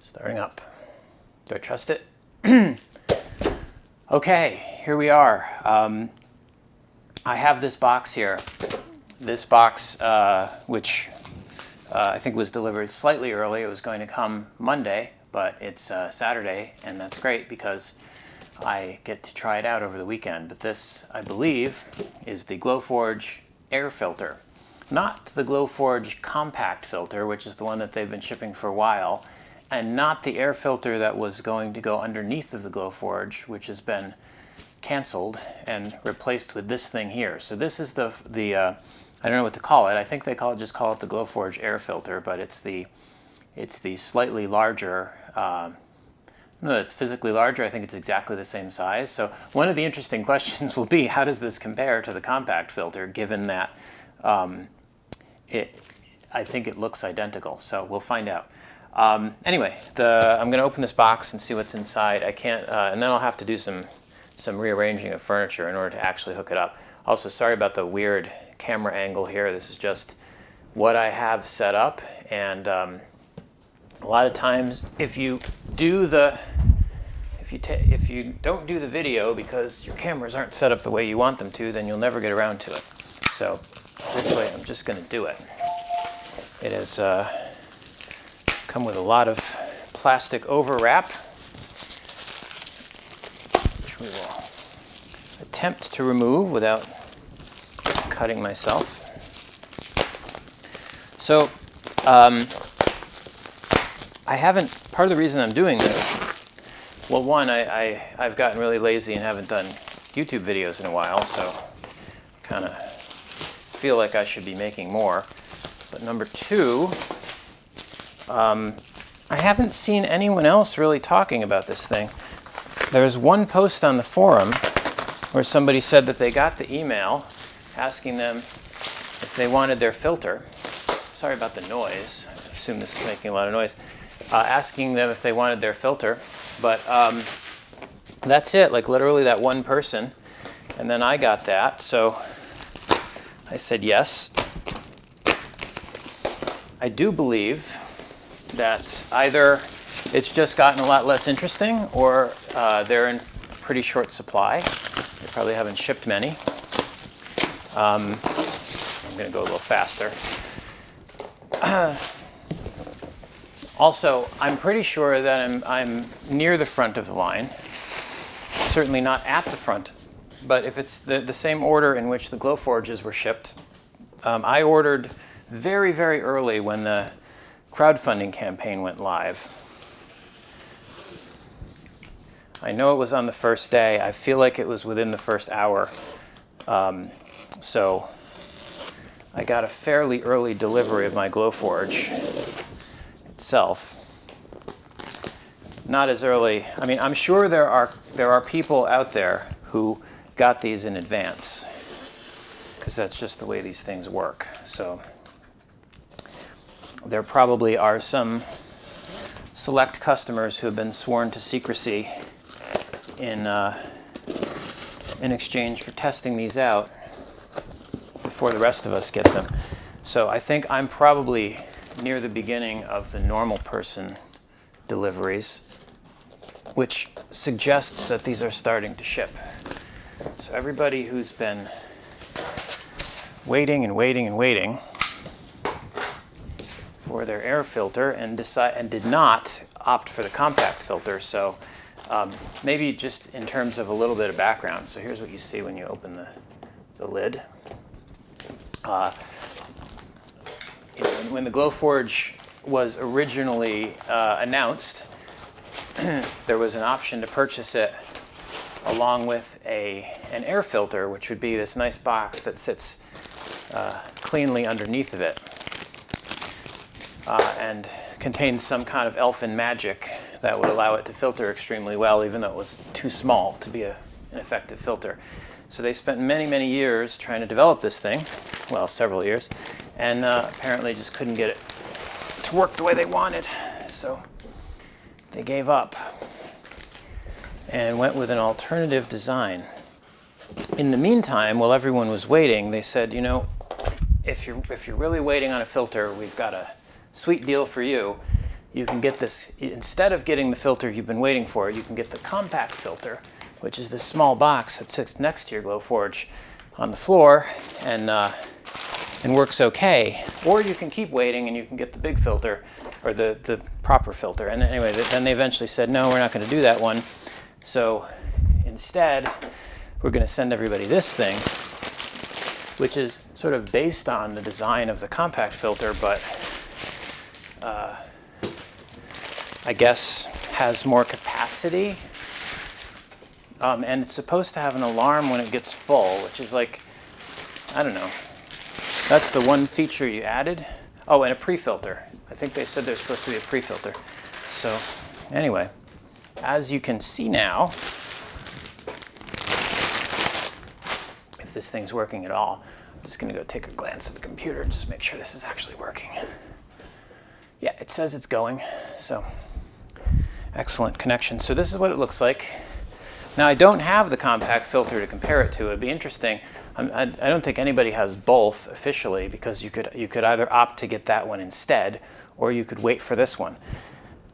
Starting up. Do I trust it? Okay, here we are. I have this box here. This box, which I think was delivered slightly early. It was going to come Monday, but it's Saturday, and that's great because I get to try it out over the weekend. But this, I believe, is the Glowforge Air Filter. Not the Glowforge Compact Filter, which is the one that they've been shipping for a while, and not the air filter that was going to go underneath of the Glowforge, which has been canceled and replaced with this thing here. So this is the I don't know what to call it. I think they just call it the Glowforge Air Filter, but it's the slightly larger. No, it's physically larger. I think it's exactly the same size. So one of the interesting questions will be, how does this compare to the compact filter, given that I think it looks identical. So we'll find out. Anyway, I'm going to open this box and see what's inside. I can't, and then I'll have to do some rearranging of furniture in order to actually hook it up. Also, sorry about the weird camera angle here. This is just what I have set up, and a lot of times, if you don't do the video because your cameras aren't set up the way you want them to, then you'll never get around to it. So this way, I'm just going to do it. It has come with a lot of plastic overwrap, which we will attempt to remove without cutting myself. So part of the reason I'm doing this, well, one, I've gotten really lazy and haven't done YouTube videos in a while, so I kind of feel like I should be making more. But number two, I haven't seen anyone else really talking about this thing. There's one post on the forum where somebody said that they got the email asking them if they wanted their filter. Sorry about the noise. I assume this is making a lot of noise. Asking them if they wanted their filter. But that's it, like literally that one person. And then I got that, so I said yes. I do believe that either it's just gotten a lot less interesting, or they're in pretty short supply. They probably haven't shipped many. I'm going to go a little faster. Also, I'm pretty sure that I'm near the front of the line. Certainly not at the front, but if it's the same order in which the Glowforges were shipped, I ordered very, very early when the crowdfunding campaign went live. I know it was on the first day. I feel like it was within the first hour. So I got a fairly early delivery of my Glowforge itself. Not as early. I mean, I'm sure there are people out there who got these in advance, because that's just the way these things work. So there probably are some select customers who have been sworn to secrecy in exchange for testing these out before the rest of us get them. So I think I'm probably near the beginning of the normal person deliveries, which suggests that these are starting to ship. So everybody who's been waiting and waiting and waiting for their air filter and did not opt for the compact filter. So maybe just in terms of a little bit of background. So here's what you see when you open the lid. When the Glowforge was originally announced, there was an option to purchase it along with an air filter, which would be this nice box that sits cleanly underneath of it. And contains some kind of elfin magic that would allow it to filter extremely well, even though it was too small to be an effective filter. So they spent many, many years trying to develop this thing, well, several years, and apparently just couldn't get it to work the way they wanted. So they gave up and went with an alternative design. In the meantime, while everyone was waiting, they said, you know, if you're really waiting on a filter, we've got a sweet deal for you. you can get this, instead of getting the filter you've been waiting for, you can get the compact filter, which is this small box that sits next to your Glowforge on the floor and works okay. Or you can keep waiting and you can get the big filter, or the proper filter. And anyway, then they eventually said, no, we're not going to do that one. So instead, we're going to send everybody this thing, which is sort of based on the design of the compact filter, but I guess has more capacity. And it's supposed to have an alarm when it gets full, which is like, I don't know. That's the one feature you added. Oh, and a pre-filter. I think they said there's supposed to be a pre-filter. So anyway, as you can see now, if this thing's working at all, I'm just going to go take a glance at the computer and just make sure this is actually working. Yeah, it says it's going. So excellent connection. So this is what it looks like. Now, I don't have the compact filter to compare it to. It'd be interesting. I don't think anybody has both officially, because you could either opt to get that one instead, or you could wait for this one.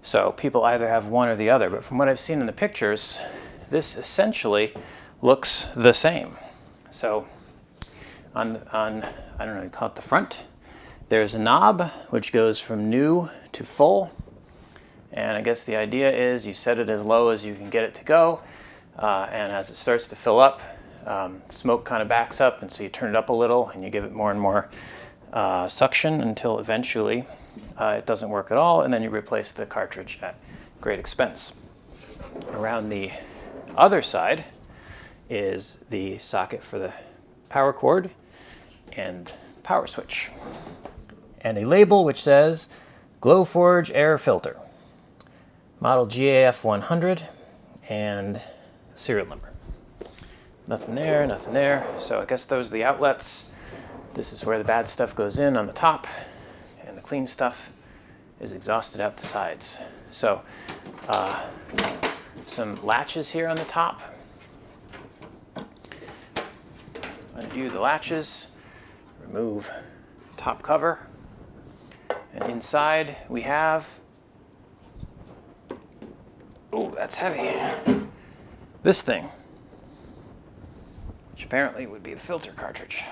So people either have one or the other. But from what I've seen in the pictures, this essentially looks the same. So on I don't know, you call it the front, there's a knob which goes from new to full. And I guess the idea is you set it as low as you can get it to go. And as it starts to fill up, smoke kind of backs up, and so you turn it up a little and you give it more and more suction until eventually it doesn't work at all, and then you replace the cartridge at great expense. Around the other side is the socket for the power cord and power switch, and a label which says Glowforge Air Filter, model GAF 100, and serial number. Nothing there, nothing there. So I guess those are the outlets. This is where the bad stuff goes in on the top, and the clean stuff is exhausted out the sides. So some latches here on the top. Undo the latches, remove the top cover, and inside we have, ooh, that's heavy, this thing, which apparently would be the filter cartridge.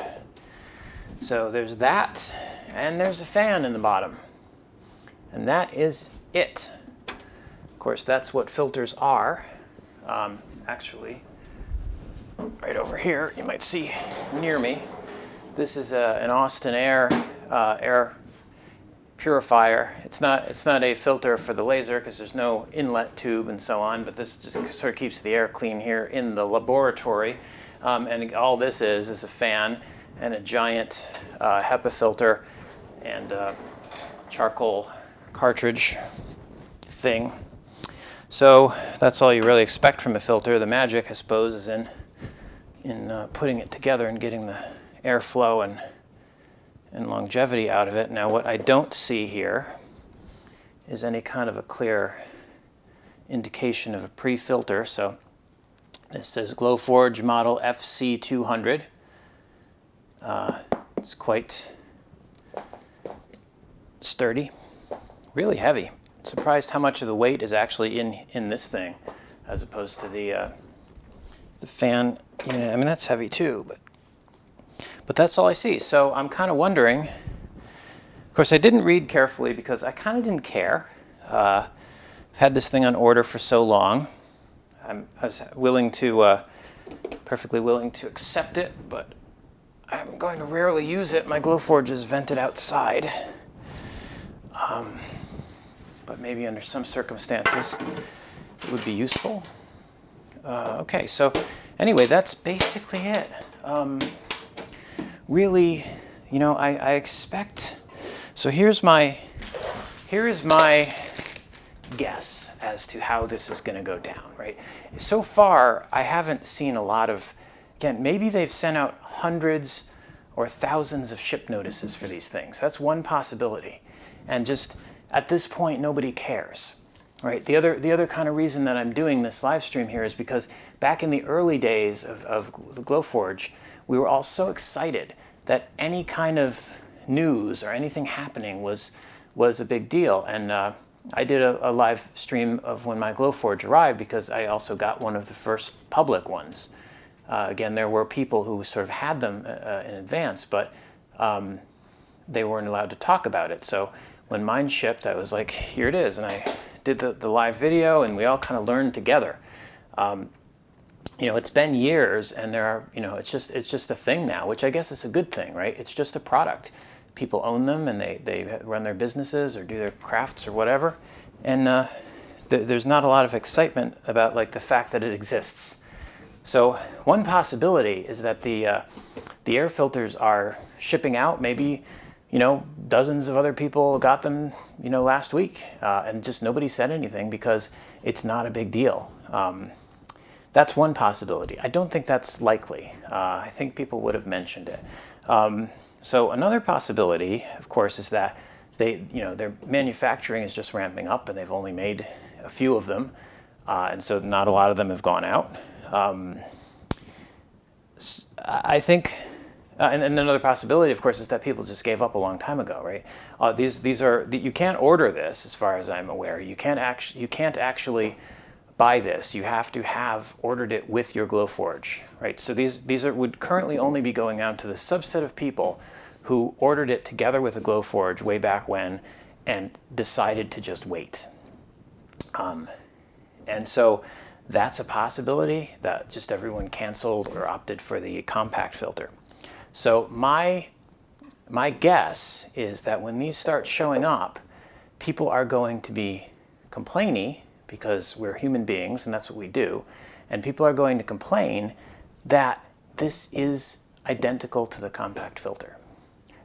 So there's that, and there's a fan in the bottom, and that is it. Of course, that's what filters are. Actually, right over here, you might see near me, this is an Austin Air air purifier. It's not a filter for the laser because there's no inlet tube and so on, but this just sort of keeps the air clean here in the laboratory. And all this is a fan and a giant HEPA filter and charcoal cartridge thing. So that's all you really expect from a filter. The magic, I suppose, is in putting it together and getting the airflow and longevity out of it. Now, what I don't see here is any kind of a clear indication of a pre-filter. So this says Glowforge model FC200. It's quite sturdy, really heavy. Surprised how much of the weight is actually in this thing, as opposed to the fan. You know, I mean, that's heavy too, but that's all I see. So I'm kind of wondering. Of course, I didn't read carefully because I kind of didn't care. I've had this thing on order for so long. I was perfectly willing to accept it, but I'm going to rarely use it. My Glowforge is vented outside. But maybe under some circumstances it would be useful. Okay, so anyway, that's basically it. Really, you know, I expect, so here is my guess as to how this is going to go down, right? So far, I haven't seen a lot of, again, maybe they've sent out hundreds or thousands of ship notices for these things. That's one possibility. And just at this point, nobody cares, right? The other kind of reason that I'm doing this live stream here is because back in the early days of the Glowforge, we were all so excited that any kind of news or anything happening was a big deal. And I did a live stream of when my Glowforge arrived because I also got one of the first public ones. Again, there were people who sort of had them in advance, but they weren't allowed to talk about it. So when mine shipped, I was like, here it is. And I did the live video, and we all kind of learned together. You know, it's been years, and there are, you know, it's just a thing now, which I guess is a good thing, right? It's just a product. People own them, and they run their businesses or do their crafts or whatever. And there's not a lot of excitement about like the fact that it exists. So one possibility is that the air filters are shipping out. Maybe, you know, dozens of other people got them, you know, last week, and just nobody said anything because it's not a big deal. That's one possibility. I don't think that's likely. I think people would have mentioned it. So another possibility, of course, is that their manufacturing is just ramping up, and they've only made a few of them, and so not a lot of them have gone out. I think, and another possibility, of course, is that people just gave up a long time ago, right? You can't order this, as far as I'm aware. You can't actually buy this. You have to have ordered it with your Glowforge, right? So these would currently only be going out to the subset of people who ordered it together with a Glowforge way back when and decided to just wait. And so that's a possibility that just everyone canceled or opted for the compact filter. So my guess is that when these start showing up, people are going to be complainy, because we're human beings and that's what we do, and people are going to complain that this is identical to the compact filter.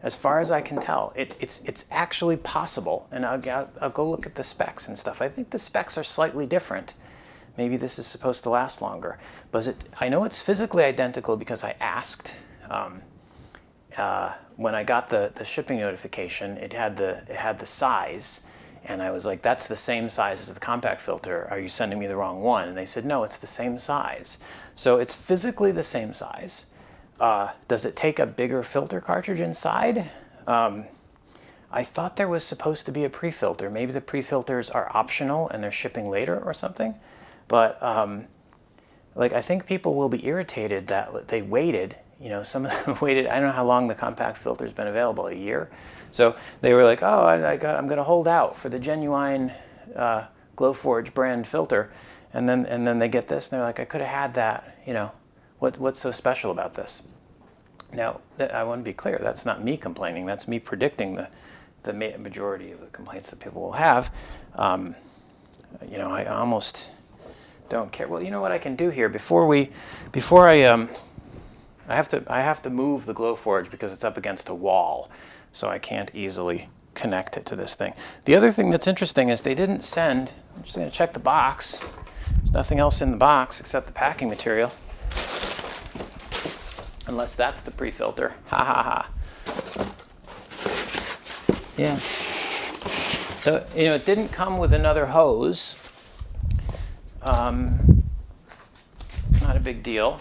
As far as I can tell, it's actually possible, and I'll go look at the specs and stuff. I think the specs are slightly different. Maybe this is supposed to last longer. But I know it's physically identical because I asked. When I got the shipping notification, it had the size, and I was like, that's the same size as the compact filter. Are you sending me the wrong one? And they said, no, it's the same size. So it's physically the same size. Does it take a bigger filter cartridge inside? I thought there was supposed to be a pre-filter. Maybe the pre-filters are optional and they're shipping later or something. But like, I think people will be irritated that they waited. You know, some of them waited. I don't know how long the compact filter's been available, a year. So they were like, oh, I'm going to hold out for the genuine Glowforge brand filter. And then they get this, and they're like, I could have had that. You know, what's so special about this? Now, I want to be clear. That's not me complaining. That's me predicting the majority of the complaints that people will have. You know, I almost don't care. Well, you know what I can do here I have to move the Glowforge because it's up against a wall, so I can't easily connect it to this thing. The other thing that's interesting is they didn't send. I'm just going to check the box. There's nothing else in the box except the packing material, unless that's the pre-filter. Ha ha ha. Yeah. So, you know, it didn't come with another hose. Not a big deal.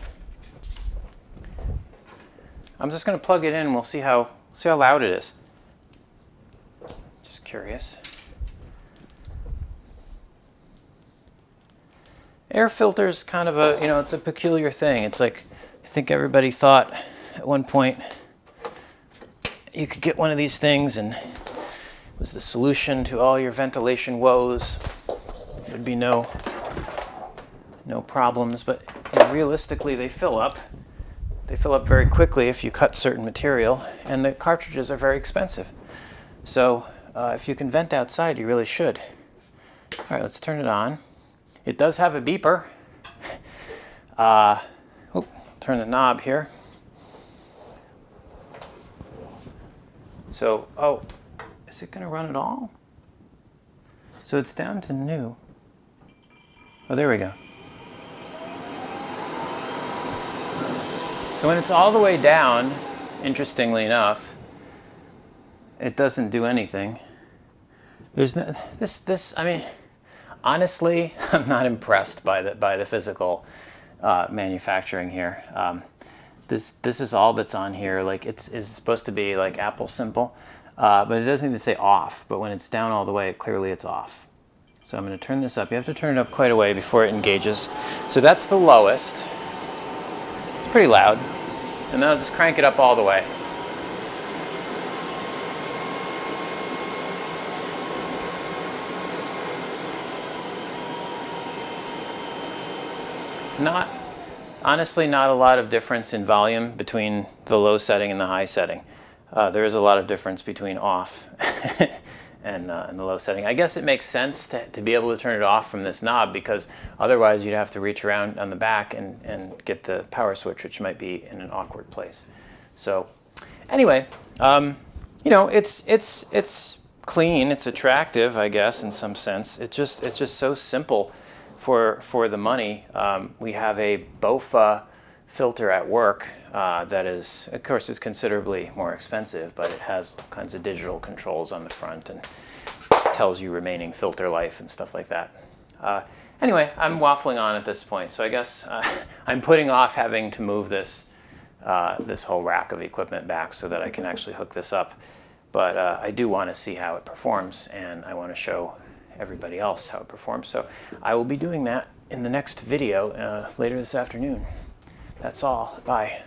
I'm just going to plug it in and we'll see how loud it is. Just curious. Air filters kind of it's a peculiar thing. It's like, I think everybody thought at one point you could get one of these things and it was the solution to all your ventilation woes. There'd be no problems, but you know, realistically they fill up. They fill up very quickly if you cut certain material, and the cartridges are very expensive. So if you can vent outside, you really should. All right, let's turn it on. It does have a beeper. Turn the knob here. So, is it going to run at all? So it's down to new. Oh, there we go. So when it's all the way down, interestingly enough, it doesn't do anything. There's no, I mean, honestly, I'm not impressed by the physical manufacturing here. This is all that's on here. Like it's supposed to be like Apple simple. but it doesn't even say off. But when it's down all the way, clearly it's off. So I'm going to turn this up. You have to turn it up quite a way before it engages. So that's the lowest. It's pretty loud. And then I'll just crank it up all the way. Honestly, not a lot of difference in volume between the low setting and the high setting. There is a lot of difference between off and the low setting. I guess it makes sense to be able to turn it off from this knob, because otherwise you'd have to reach around on the back and get the power switch, which might be in an awkward place. So anyway, you know, it's clean, it's attractive, I guess, in some sense. It's just so simple for the money. We have a BOFA filter at work that is, of course, is considerably more expensive, but it has all kinds of digital controls on the front and tells you remaining filter life and stuff like that. Anyway, I'm waffling on at this point, so I guess I'm putting off having to move this this whole rack of equipment back so that I can actually hook this up. But I do want to see how it performs, and I want to show everybody else how it performs. So I will be doing that in the next video later this afternoon. That's all. Bye.